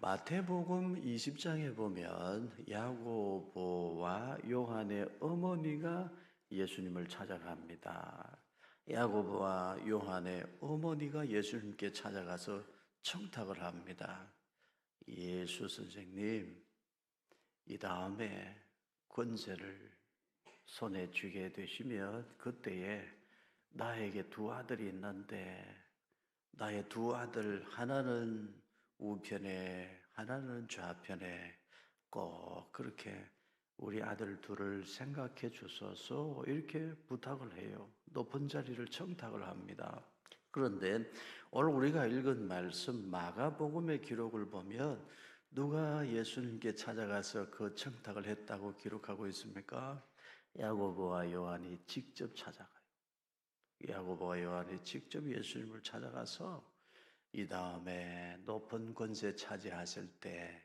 마태복음 20장에 보면 야고보와 요한의 어머니가 예수님을 찾아갑니다. 야고보와 요한의 어머니가 예수님께 찾아가서 청탁을 합니다. 예수 선생님, 이 다음에 권세를 손에 쥐게 되시면 그때에 나에게 두 아들이 있는데 나의 두 아들 하나는 우편에 하나는 좌편에 꼭 그렇게 우리 아들 둘을 생각해 주소서 이렇게 부탁을 해요. 높은 자리를 청탁을 합니다. 그런데 오늘 우리가 읽은 말씀 마가복음의 기록을 보면 누가 예수님께 찾아가서 그 청탁을 했다고 기록하고 있습니까? 야고보와 요한이 직접 찾아가요. 야고보와 요한이 직접 예수님을 찾아가서 이 다음에 높은 권세 차지하실 때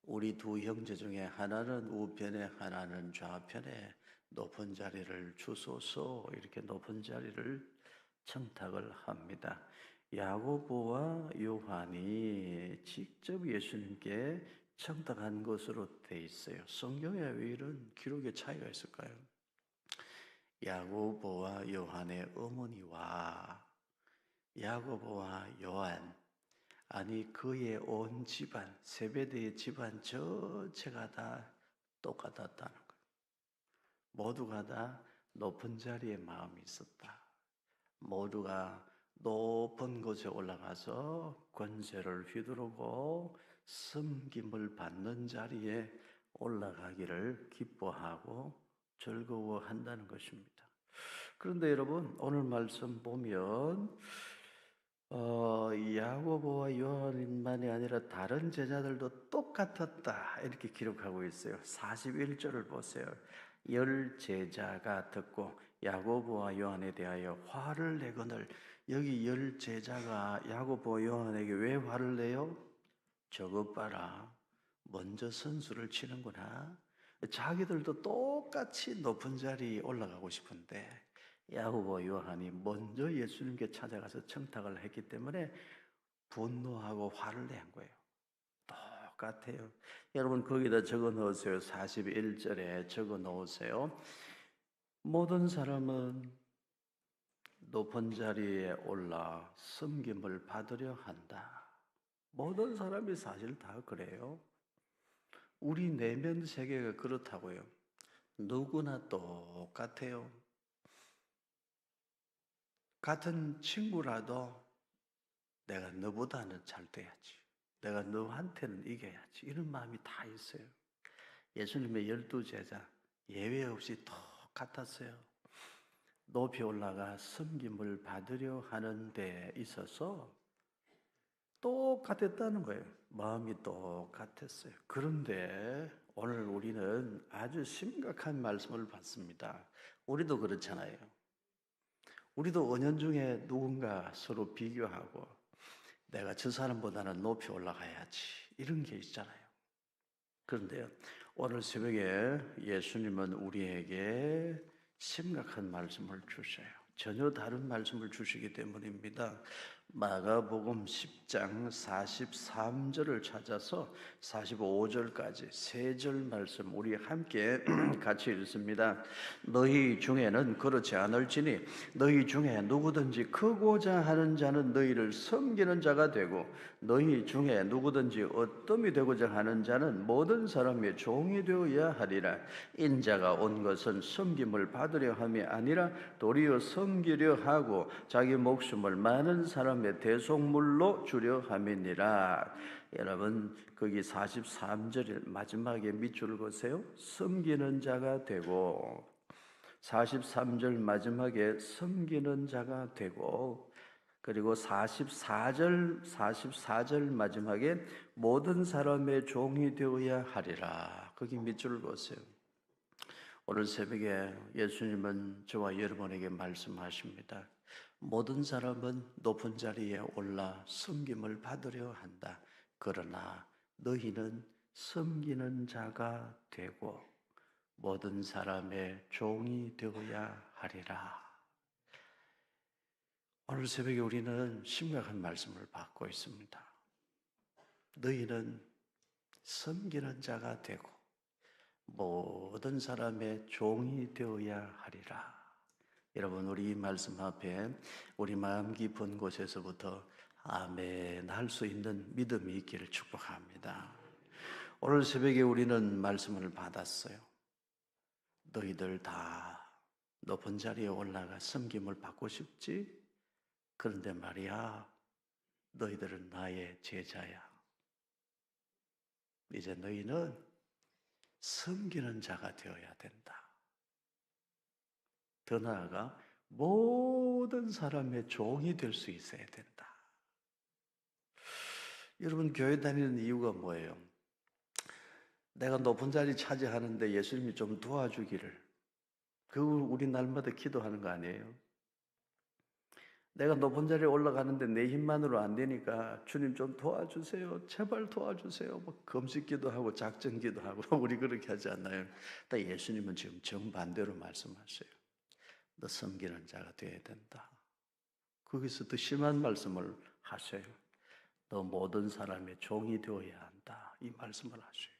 우리 두 형제 중에 하나는 우편에 하나는 좌편에 높은 자리를 주소서 이렇게 높은 자리를 청탁을 합니다. 야고보와 요한이 직접 예수님께 청탁한 것으로 돼 있어요. 성경에 왜 이런 기록의 차이가 있을까요? 야고보와 요한의 어머니와 야고보와 요한, 아니 그의 온 집안, 세베대의 집안 전체가 다 똑같았다는 거예요. 모두가 다 높은 자리에 마음이 있었다. 모두가 높은 곳에 올라가서 권세를 휘두르고 섬김을 받는 자리에 올라가기를 기뻐하고 즐거워한다는 것입니다. 그런데 여러분 오늘 말씀 보면 야고보와 요한만이 아니라 다른 제자들도 똑같았다 이렇게 기록하고 있어요. 41절을 보세요. 열 제자가 듣고 야고보와 요한에 대하여 화를 내거늘. 여기 열 제자가 야고보와 요한에게 왜 화를 내요? 저것 봐라, 먼저 선수를 치는구나. 자기들도 똑같이 높은 자리에 올라가고 싶은데 야고보 요한이 먼저 예수님께 찾아가서 청탁을 했기 때문에 분노하고 화를 낸 거예요. 똑같아요. 여러분 거기다 적어 넣으세요. 41절에 적어 놓으세요. 모든 사람은 높은 자리에 올라 섬김을 받으려 한다. 모든 사람이 사실 다 그래요. 우리 내면 세계가 그렇다고요. 누구나 똑같아요. 같은 친구라도 내가 너보다는 잘 돼야지. 내가 너한테는 이겨야지. 이런 마음이 다 있어요. 예수님의 12제자 예외 없이 똑같았어요. 높이 올라가 섬김을 받으려 하는 데 있어서 똑같았다는 거예요. 마음이 똑같았어요. 그런데 오늘 우리는 아주 심각한 말씀을 받습니다. 우리도 그렇잖아요. 우리도 은연중에 누군가 서로 비교하고 내가 저 사람보다는 높이 올라가야지 이런 게 있잖아요. 그런데요, 오늘 새벽에 예수님은 우리에게 심각한 말씀을 주셔요. 전혀 다른 말씀을 주시기 때문입니다. 마가복음 10장 43절을 찾아서 45절까지 세 절 말씀 우리 함께 같이 읽습니다. 너희 중에는 그렇지 않을지니 너희 중에 누구든지 크고자 하는 자는 너희를 섬기는 자가 되고 너희 중에 누구든지 어뜸이 되고자 하는 자는 모든 사람의 종이 되어야 하리라. 인자가 온 것은 섬김을 받으려 함이 아니라 도리어 섬기려 하고 자기 목숨을 많은 사람의 대속물로 주려 함이니라. 여러분 거기 43절 마지막에 밑줄을 그으세요. 섬기는 자가 되고 43절 마지막에 섬기는 자가 되고 그리고 44절 마지막에 모든 사람의 종이 되어야 하리라. 거기 밑줄을 그으세요. 오늘 새벽에 예수님은 저와 여러분에게 말씀하십니다. 모든 사람은 높은 자리에 올라 섬김을 받으려 한다. 그러나 너희는 섬기는 자가 되고 모든 사람의 종이 되어야 하리라. 오늘 새벽에 우리는 심각한 말씀을 받고 있습니다. 너희는 섬기는 자가 되고 모든 사람의 종이 되어야 하리라. 여러분, 우리 이 말씀 앞에 우리 마음 깊은 곳에서부터 아멘 할 수 있는 믿음이 있기를 축복합니다. 오늘 새벽에 우리는 말씀을 받았어요. 너희들 다 높은 자리에 올라가 섬김을 받고 싶지? 그런데 말이야, 너희들은 나의 제자야. 이제 너희는 섬기는 자가 되어야 된다. 더 나아가 모든 사람의 종이 될 수 있어야 된다. 여러분, 교회 다니는 이유가 뭐예요? 내가 높은 자리 차지하는데 예수님이 좀 도와주기를. 그걸 우리 날마다 기도하는 거 아니에요? 내가 높은 자리에 올라가는데 내 힘만으로 안 되니까 주님 좀 도와주세요. 제발 도와주세요. 뭐 금식기도 하고 작정기도 하고 우리 그렇게 하지 않나요? 근데 예수님은 지금 정반대로 말씀하세요. 너 섬기는 자가 되어야 된다. 거기서 더 심한 말씀을 하셔요. 너 모든 사람의 종이 되어야 한다. 이 말씀을 하셔요.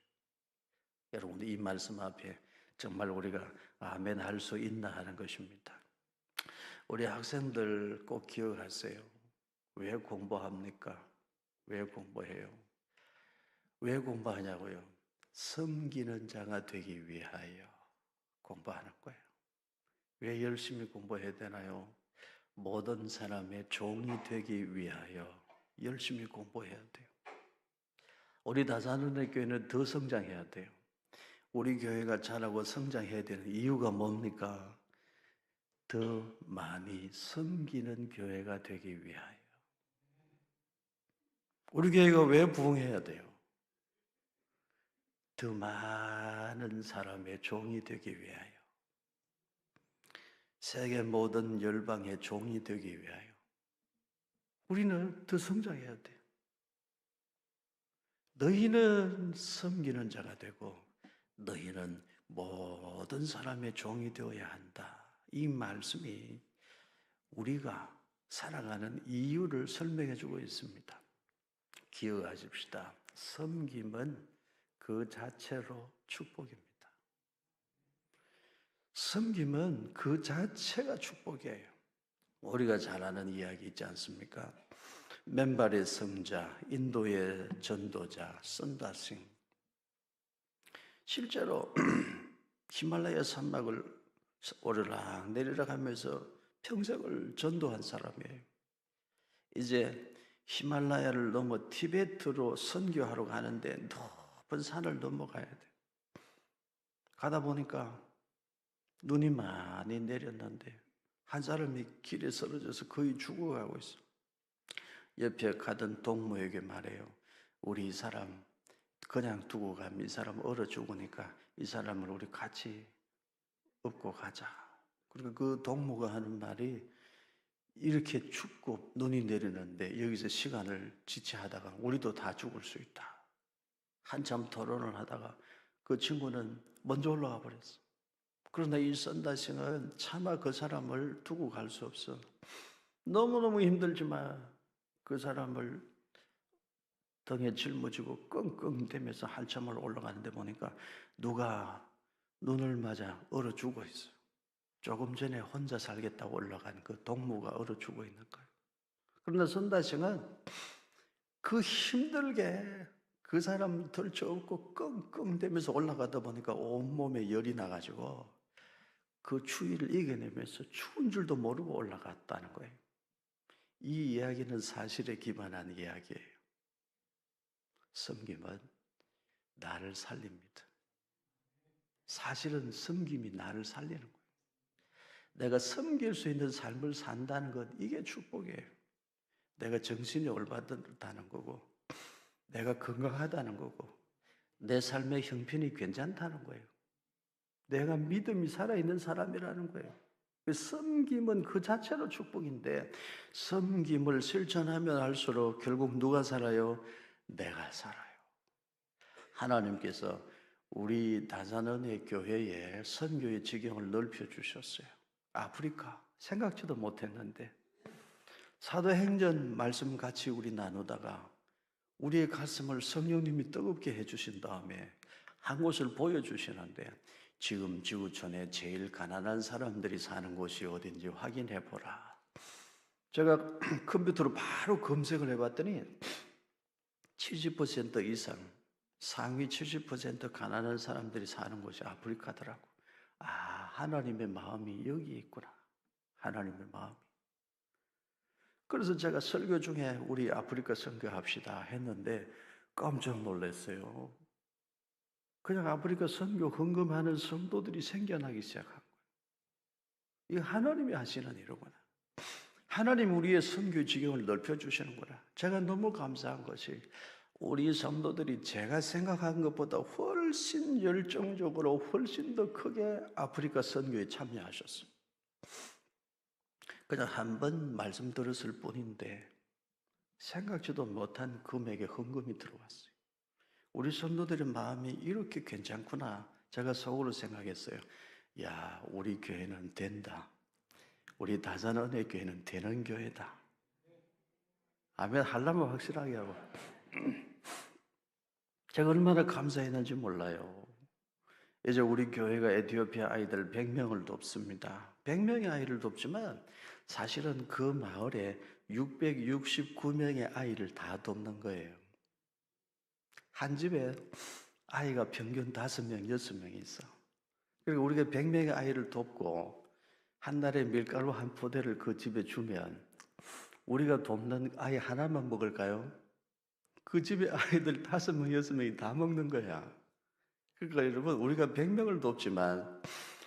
여러분, 이 말씀 앞에 정말 우리가 아멘 할 수 있나 하는 것입니다. 우리 학생들 꼭 기억하세요. 왜 공부합니까? 왜 공부해요? 왜 공부하냐고요? 섬기는 자가 되기 위하여 공부하는 거예요. 왜 열심히 공부해야 되나요? 모든 사람의 종이 되기 위하여 열심히 공부해야 돼요. 우리 다산은혜 교회는 더 성장해야 돼요. 우리 교회가 자라고 성장해야 되는 이유가 뭡니까? 더 많이 섬기는 교회가 되기 위하여. 우리 교회가 왜 부흥해야 돼요? 더 많은 사람의 종이 되기 위하여. 세계 모든 열방의 종이 되기 위하여. 우리는 더 성장해야 돼요. 너희는 섬기는 자가 되고 너희는 모든 사람의 종이 되어야 한다. 이 말씀이 우리가 살아가는 이유를 설명해 주고 있습니다. 기억하십시다. 섬김은 그 자체로 축복입니다. 섬김은 그 자체가 축복이에요. 우리가 잘 아는 이야기 있지 않습니까? 맨발의 성자, 인도의 전도자 선다싱. 실제로 히말라야 산맥을 오르락 내리락 하면서 평생을 전도한 사람이에요. 이제 히말라야를 넘어 티베트로 선교하러 가는데 높은 산을 넘어가야 돼. 가다 보니까 눈이 많이 내렸는데 한 사람이 길에 쓰러져서 거의 죽어가고 있어. 옆에 가던 동무에게 말해요. 우리 이 사람 그냥 두고 가면 이 사람 얼어 죽으니까 이 사람을 우리 같이 업고 가자. 그리고 그 동무가 하는 말이 이렇게 춥고 눈이 내리는데 여기서 시간을 지체하다가 우리도 다 죽을 수 있다. 한참 토론을 하다가 그 친구는 먼저 올라가 버렸어. 그러나 이 선다싱은 차마 그 사람을 두고 갈 수 없어. 너무너무 힘들지만 그 사람을 등에 짊어지고 끙끙대면서 한참을 올라가는데 보니까 누가 눈을 맞아 얼어 죽어 있어요. 조금 전에 혼자 살겠다고 올라간 그 동무가 얼어 죽어 있는 거예요. 그러나 선다싱은 그 힘들게 그 사람 덜쳐업고 끙끙대면서 올라가다 보니까 온몸에 열이 나가지고 그 추위를 이겨내면서 추운 줄도 모르고 올라갔다는 거예요. 이 이야기는 사실에 기반한 이야기예요. 섬김은 나를 살립니다. 사실은 섬김이 나를 살리는 거예요. 내가 섬길 수 있는 삶을 산다는 것, 이게 축복이에요. 내가 정신이 올바르다는 거고, 내가 건강하다는 거고, 내 삶의 형편이 괜찮다는 거예요. 내가 믿음이 살아있는 사람이라는 거예요. 섬김은 그 자체로 축복인데 섬김을 실천하면 할수록 결국 누가 살아요? 내가 살아요. 하나님께서 우리 다산은혜 교회에 선교의 지경을 넓혀 주셨어요. 아프리카 생각지도 못했는데 사도행전 말씀 같이 우리 나누다가 우리의 가슴을 성령님이 뜨겁게 해주신 다음에 한 곳을 보여주시는데 지금 지구촌에 제일 가난한 사람들이 사는 곳이 어딘지 확인해 보라. 제가 컴퓨터로 바로 검색을 해봤더니 70% 이상, 상위 70% 가난한 사람들이 사는 곳이 아프리카더라고. 아, 하나님의 마음이 여기 있구나. 하나님의 마음이. 그래서 제가 설교 중에 우리 아프리카 선교합시다 했는데 깜짝 놀랐어요. 그냥 아프리카 선교 헌금하는 성도들이 생겨나기 시작한 거예요. 이거 하나님이 하시는 일이구나. 하나님 우리의 선교 지경을 넓혀주시는구나. 제가 너무 감사한 것이 우리 성도들이 제가 생각한 것보다 훨씬 열정적으로 훨씬 더 크게 아프리카 선교에 참여하셨어요. 그냥 한 번 말씀 들었을 뿐인데 생각지도 못한 금액의 헌금이 들어왔어요. 우리 성도들의 마음이 이렇게 괜찮구나. 제가 속으로 생각했어요. 야, 우리 교회는 된다. 우리 다산은혜 교회는 되는 교회다. 아멘 하려면 확실하게 하고. 제가 얼마나 감사했는지 몰라요. 이제 우리 교회가 에티오피아 아이들 100명을 돕습니다. 100명의 아이를 돕지만 사실은 그 마을에 669명의 아이를 다 돕는 거예요. 한 집에 아이가 평균 5명, 6명이 있어. 그리고 우리가 100명의 아이를 돕고 한 달에 밀가루 한 포대를 그 집에 주면 우리가 돕는 아이 하나만 먹을까요? 그 집에 아이들 5명, 6명이 다 먹는 거야. 그러니까 여러분, 우리가 100명을 돕지만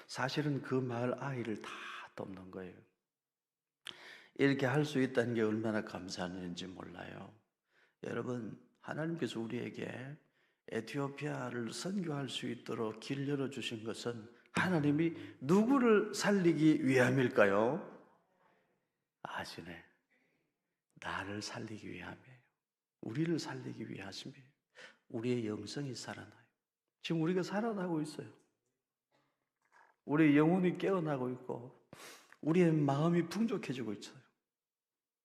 사실은 그 마을 아이를 다 돕는 거예요. 이렇게 할 수 있다는 게 얼마나 감사한 일인지 몰라요. 여러분, 하나님께서 우리에게 에티오피아를 선교할 수 있도록 길 열어주신 것은 하나님이 누구를 살리기 위함일까요? 아시네. 나를 살리기 위함이에요. 우리를 살리기 위하심이에요. 우리의 영성이 살아나요. 지금 우리가 살아나고 있어요. 우리의 영혼이 깨어나고 있고 우리의 마음이 풍족해지고 있어요.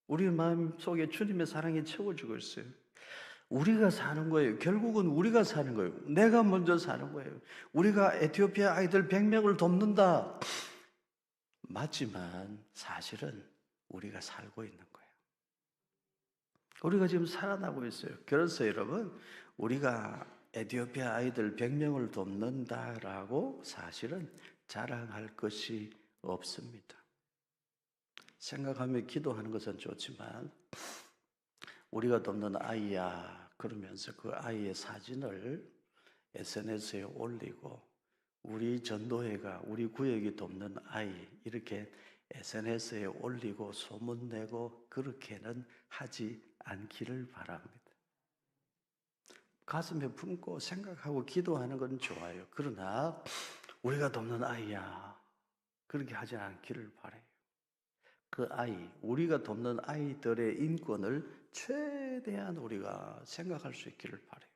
우리의 마음 속에 주님의 사랑이 채워지고 있어요. 우리가 사는 거예요. 결국은 우리가 사는 거예요. 내가 먼저 사는 거예요. 우리가 에티오피아 아이들 100명을 돕는다. 맞지만 사실은 우리가 살고 있는 거예요. 우리가 지금 살아나고 있어요. 그래서 여러분, 우리가 에티오피아 아이들 100명을 돕는다라고 사실은 자랑할 것이 없습니다. 생각하며 기도하는 것은 좋지만 우리가 돕는 아이야 그러면서 그 아이의 사진을 SNS에 올리고 우리 전도회가 우리 구역이 돕는 아이 이렇게 SNS에 올리고 소문내고 그렇게는 하지 않기를 바랍니다. 가슴에 품고 생각하고 기도하는 건 좋아요. 그러나 우리가 돕는 아이야 그렇게 하지 않기를 바라요. 그 아이, 우리가 돕는 아이들의 인권을 최대한 우리가 생각할 수 있기를 바라요.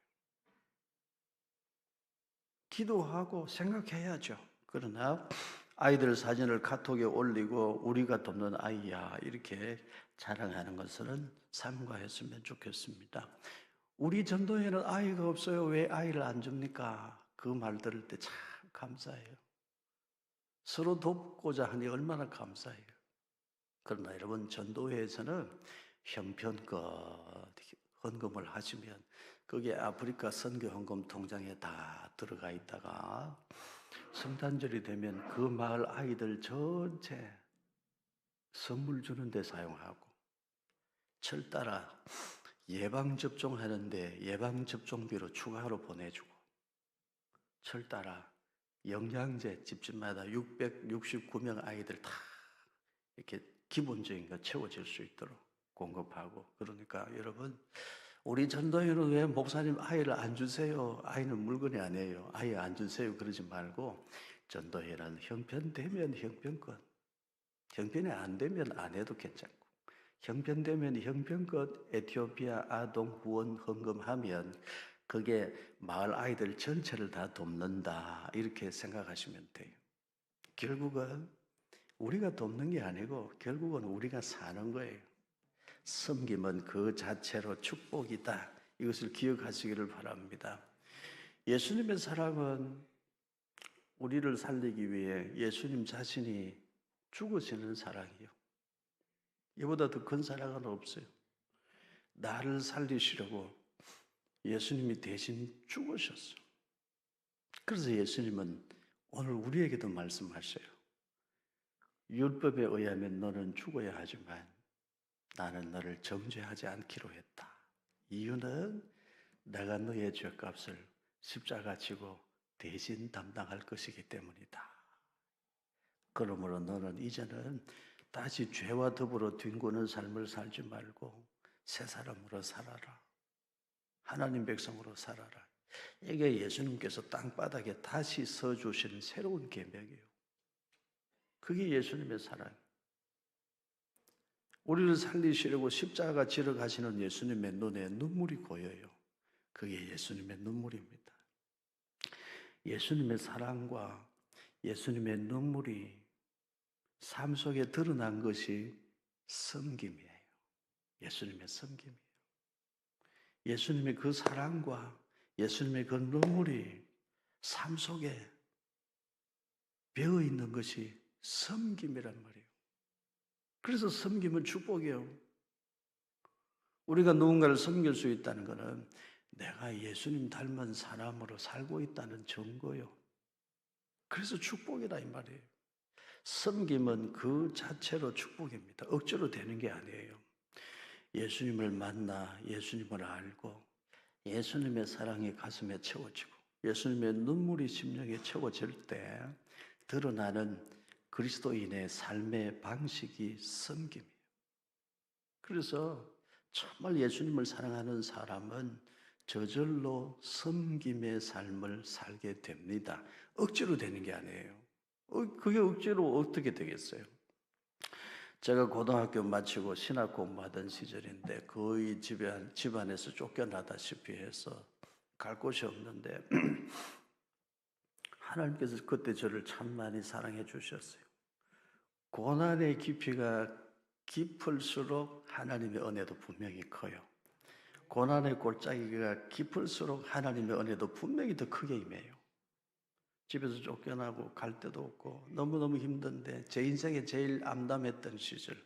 기도하고 생각해야죠. 그러나 아이들 사진을 카톡에 올리고 우리가 돕는 아이야 이렇게 자랑하는 것은 삼가했으면 좋겠습니다. 우리 전도에는 아이가 없어요. 왜 아이를 안 줍니까? 그 말 들을 때 참 감사해요. 서로 돕고자 하니 얼마나 감사해요. 그러나 여러분 전도회에서는 형편껏 헌금을 하시면 그게 아프리카 선교 헌금 통장에 다 들어가 있다가 성탄절이 되면 그 마을 아이들 전체 선물 주는 데 사용하고 철 따라 예방접종하는데 예방접종비로 추가로 보내주고 철 따라 영양제 집집마다 669명 아이들 다 이렇게 기본적인 거 채워질 수 있도록 공급하고 그러니까 여러분 우리 전도회는 왜 목사님 아이를 안 주세요? 아이는 물건이 아니에요. 아이 안 주세요. 그러지 말고 전도회는 형편되면 형편껏 형편이 안 되면 안 해도 괜찮고 형편되면 형편껏 에티오피아 아동 후원 헌금하면 그게 마을 아이들 전체를 다 돕는다 이렇게 생각하시면 돼요. 결국은 우리가 돕는 게 아니고 결국은 우리가 사는 거예요. 섬김은 그 자체로 축복이다. 이것을 기억하시기를 바랍니다. 예수님의 사랑은 우리를 살리기 위해 예수님 자신이 죽으시는 사랑이요. 이보다 더 큰 사랑은 없어요. 나를 살리시려고 예수님이 대신 죽으셨어요. 그래서 예수님은 오늘 우리에게도 말씀하셔요. 율법에 의하면 너는 죽어야 하지만 나는 너를 정죄하지 않기로 했다. 이유는 내가 너의 죄값을 십자가 지고 대신 담당할 것이기 때문이다. 그러므로 너는 이제는 다시 죄와 더불어 뒹구는 삶을 살지 말고 새 사람으로 살아라. 하나님 백성으로 살아라. 이게 예수님께서 땅바닥에 다시 서주신 새로운 계명이에요. 그게 예수님의 사랑이에요. 우리를 살리시려고 십자가 지러 가시는 예수님의 눈에 눈물이 고여요. 그게 예수님의 눈물입니다. 예수님의 사랑과 예수님의 눈물이 삶 속에 드러난 것이 섬김이에요. 예수님의 섬김이에요. 예수님의 그 사랑과 예수님의 그 눈물이 삶 속에 배어 있는 것이 섬김이란 말이에요. 그래서 섬김은 축복이에요. 우리가 누군가를 섬길 수 있다는 것은 내가 예수님 닮은 사람으로 살고 있다는 증거요. 그래서 축복이다 이 말이에요. 섬김은 그 자체로 축복입니다. 억지로 되는 게 아니에요. 예수님을 만나 예수님을 알고 예수님의 사랑이 가슴에 채워지고 예수님의 눈물이 심령에 채워질 때 드러나는 그리스도인의 삶의 방식이 섬김이에요. 그래서 정말 예수님을 사랑하는 사람은 저절로 섬김의 삶을 살게 됩니다. 억지로 되는 게 아니에요. 그게 억지로 어떻게 되겠어요? 제가 고등학교 마치고 신학 공부하던 시절인데 거의 집안에서 쫓겨나다시피 해서 갈 곳이 없는데 하나님께서 그때 저를 참 많이 사랑해 주셨어요. 고난의 깊이가 깊을수록 하나님의 은혜도 분명히 커요. 고난의 골짜기가 깊을수록 하나님의 은혜도 분명히 더 크게 임해요. 집에서 쫓겨나고 갈 데도 없고 너무너무 힘든데 제 인생에 제일 암담했던 시절,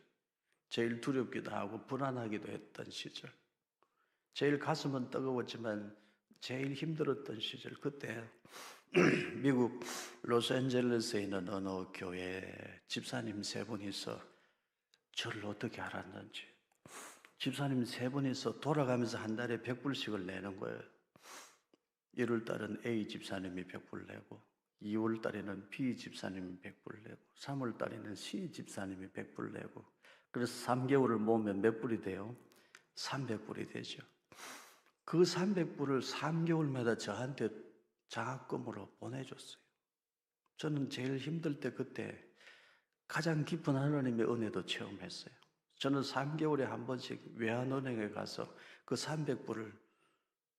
제일 두렵기도 하고 불안하기도 했던 시절, 제일 가슴은 뜨거웠지만 제일 힘들었던 시절, 그때 미국 로스앤젤레스에 있는 어느 교회 집사님 세 분이서 저를 어떻게 알았는지, 집사님 세 분이서 돌아가면서 한 달에 100불씩을 내는 거예요. 1월 달은 A 집사님이 100불 내고 2월 달에는 B 집사님이 100불 내고 3월 달에는 C 집사님이 100불 내고 그래서 3개월을 모으면 몇 불이 돼요? 300불이 되죠. 그 300불을 3개월마다 저한테 장학금으로 보내줬어요. 저는 제일 힘들 때 그때 가장 깊은 하나님의 은혜도 체험했어요. 저는 3개월에 한 번씩 외환은행에 가서 그 300불을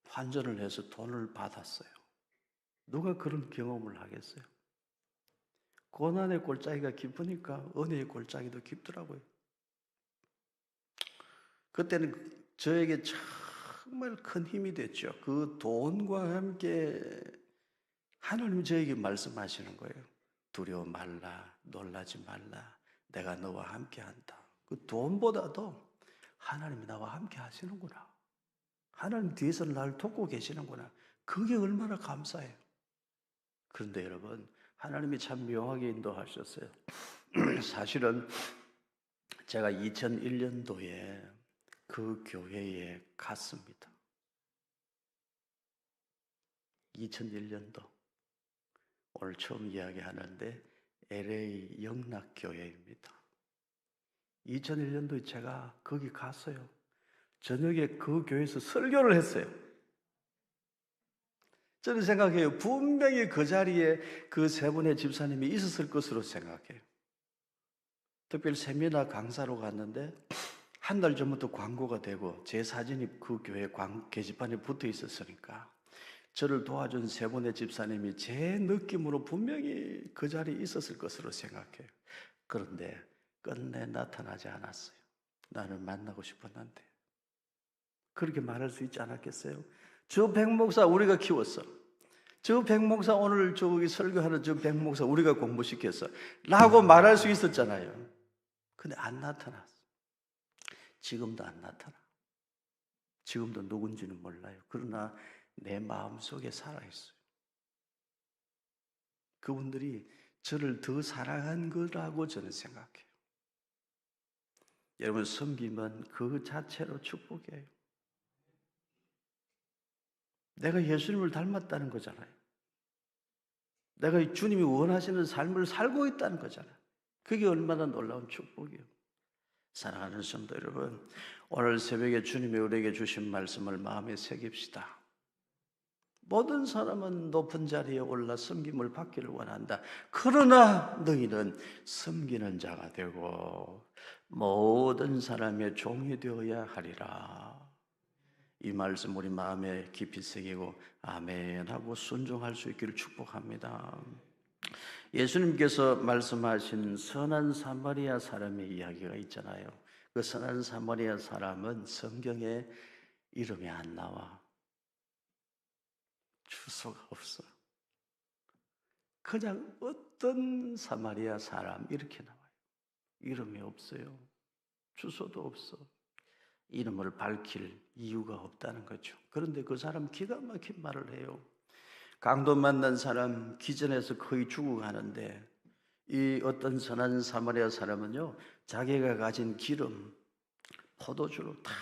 환전을 해서 돈을 받았어요. 누가 그런 경험을 하겠어요? 고난의 골짜기가 깊으니까 은혜의 골짜기도 깊더라고요. 그때는 저에게 정말 큰 힘이 됐죠. 그 돈과 함께 하나님이 저에게 말씀하시는 거예요. 두려워 말라, 놀라지 말라, 내가 너와 함께 한다. 그 돈보다도 하나님이 나와 함께 하시는구나. 하나님 뒤에서 나를 돕고 계시는구나. 그게 얼마나 감사해요. 그런데 여러분, 하나님이 참 묘하게 인도하셨어요. 사실은 제가 2001년도에 그 교회에 갔습니다. 2001년도. 오늘 처음 이야기하는데 LA 영락교회입니다. 2001년도에 제가 거기 갔어요. 저녁에 그 교회에서 설교를 했어요. 저는 생각해요. 분명히 그 자리에 그 세 분의 집사님이 있었을 것으로 생각해요. 특별히 세미나 강사로 갔는데 한 달 전부터 광고가 되고 제 사진이 그 교회 게시판에 붙어 있었으니까 저를 도와준 세 분의 집사님이 제 느낌으로 분명히 그 자리에 있었을 것으로 생각해요. 그런데 끝내 나타나지 않았어요. 나를 만나고 싶었는데. 그렇게 말할 수 있지 않았겠어요? 저 백목사 우리가 키웠어. 저 백목사 오늘 저기 설교하는 저 백목사 우리가 공부시켰어. 라고 말할 수 있었잖아요. 근데 안 나타났어. 지금도 안 나타나. 지금도 누군지는 몰라요. 그러나 내 마음속에 살아있어요. 그분들이 저를 더 사랑한 거라고 저는 생각해요. 여러분, 섬김은 그 자체로 축복이에요. 내가 예수님을 닮았다는 거잖아요. 내가 주님이 원하시는 삶을 살고 있다는 거잖아요. 그게 얼마나 놀라운 축복이에요. 사랑하는 성도 여러분, 오늘 새벽에 주님이 우리에게 주신 말씀을 마음에 새깁시다. 모든 사람은 높은 자리에 올라 섬김을 받기를 원한다. 그러나 너희는 섬기는 자가 되고 모든 사람의 종이 되어야 하리라. 이 말씀 우리 마음에 깊이 새기고 아멘 하고 순종할 수 있기를 축복합니다. 예수님께서 말씀하신 선한 사마리아 사람의 이야기가 있잖아요. 그 선한 사마리아 사람은 성경에 이름이 안 나와. 주소가 없어. 그냥 어떤 사마리아 사람 이렇게 나와요. 이름이 없어요. 주소도 없어. 이름을 밝힐 이유가 없다는 거죠. 그런데 그 사람 기가 막힌 말을 해요. 강도 만난 사람 기전에서 거의 죽어가는데 이 어떤 선한 사마리아 사람은요, 자기가 가진 기름, 포도주로 다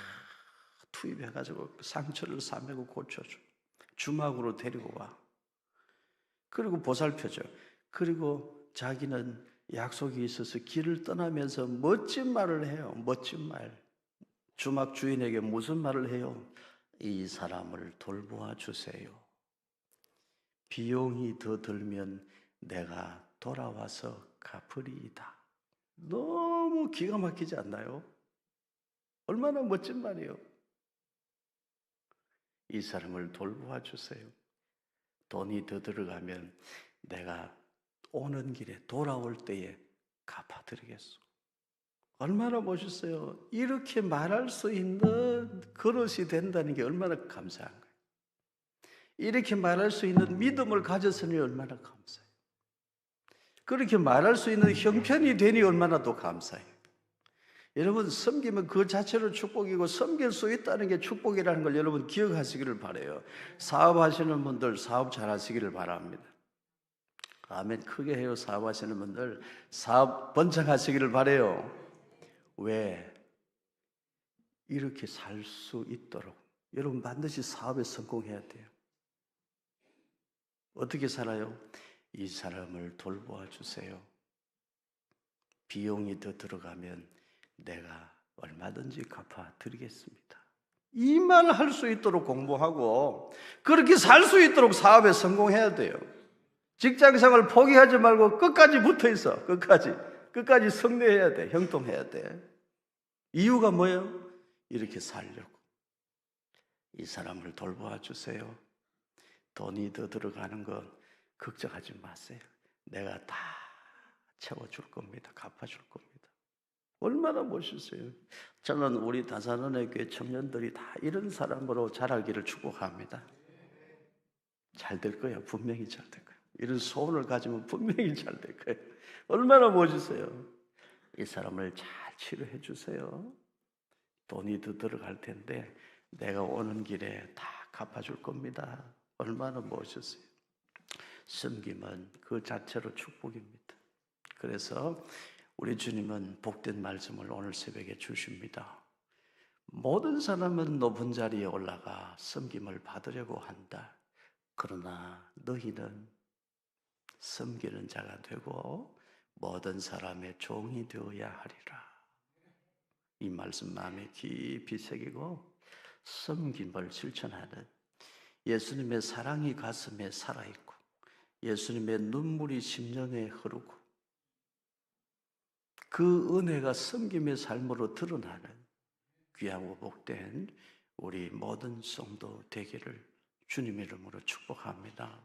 투입해가지고 상처를 싸매고 고쳐줘. 주막으로 데리고 와. 그리고 보살펴줘. 그리고 자기는 약속이 있어서 길을 떠나면서 멋진 말을 해요. 멋진 말. 주막 주인에게 무슨 말을 해요? 이 사람을 돌보아 주세요. 비용이 더 들면 내가 돌아와서 갚으리이다. 너무 기가 막히지 않나요? 얼마나 멋진 말이에요. 이 사람을 돌보아 주세요. 돈이 더 들어가면 내가 오는 길에 돌아올 때에 갚아드리겠소. 얼마나 멋있어요. 이렇게 말할 수 있는 그릇이 된다는 게 얼마나 감사한 거예요. 이렇게 말할 수 있는 믿음을 가졌으니 얼마나 감사해요. 그렇게 말할 수 있는 형편이 되니 얼마나 더 감사해요. 여러분, 섬기면 그 자체로 축복이고 섬길 수 있다는 게 축복이라는 걸 여러분 기억하시기를 바라요. 사업하시는 분들 사업 잘 하시기를 바랍니다. 아멘. 크게 해요. 사업하시는 분들 사업 번창하시기를 바라요. 왜? 이렇게 살 수 있도록 여러분 반드시 사업에 성공해야 돼요. 어떻게 살아요? 이 사람을 돌보아 주세요. 비용이 더 들어가면 내가 얼마든지 갚아 드리겠습니다. 이 말 할 수 있도록 공부하고 그렇게 살 수 있도록 사업에 성공해야 돼요. 직장생활 포기하지 말고 끝까지 붙어 있어. 끝까지 성례해야 돼. 형통해야 돼. 이유가 뭐예요? 이렇게 살려고. 이 사람을 돌보아 주세요. 돈이 더 들어가는 건 걱정하지 마세요. 내가 다 채워줄 겁니다. 갚아줄 겁니다. 얼마나 멋있어요. 저는 우리 다산원의 교회 청년들이 다 이런 사람으로 자라기를 축복합니다. 잘 될 거예요. 분명히 잘 될 거예요. 이런 소원을 가지면 분명히 잘 될 거예요. 얼마나 멋있어요. 이 사람을 잘 치료해 주세요. 돈이 더 들어갈 텐데 내가 오는 길에 다 갚아줄 겁니다. 얼마나 멋있어요. 섬김은 그 자체로 축복입니다. 그래서 우리 주님은 복된 말씀을 오늘 새벽에 주십니다. 모든 사람은 높은 자리에 올라가 섬김을 받으려고 한다. 그러나 너희는 섬기는 자가 되고 모든 사람의 종이 되어야 하리라. 이 말씀 마음에 깊이 새기고 섬김을 실천하는 예수님의 사랑이 가슴에 살아있고 예수님의 눈물이 심령에 흐르고 그 은혜가 섬김의 삶으로 드러나는 귀하고 복된 우리 모든 성도 되기를 주님의 이름으로 축복합니다.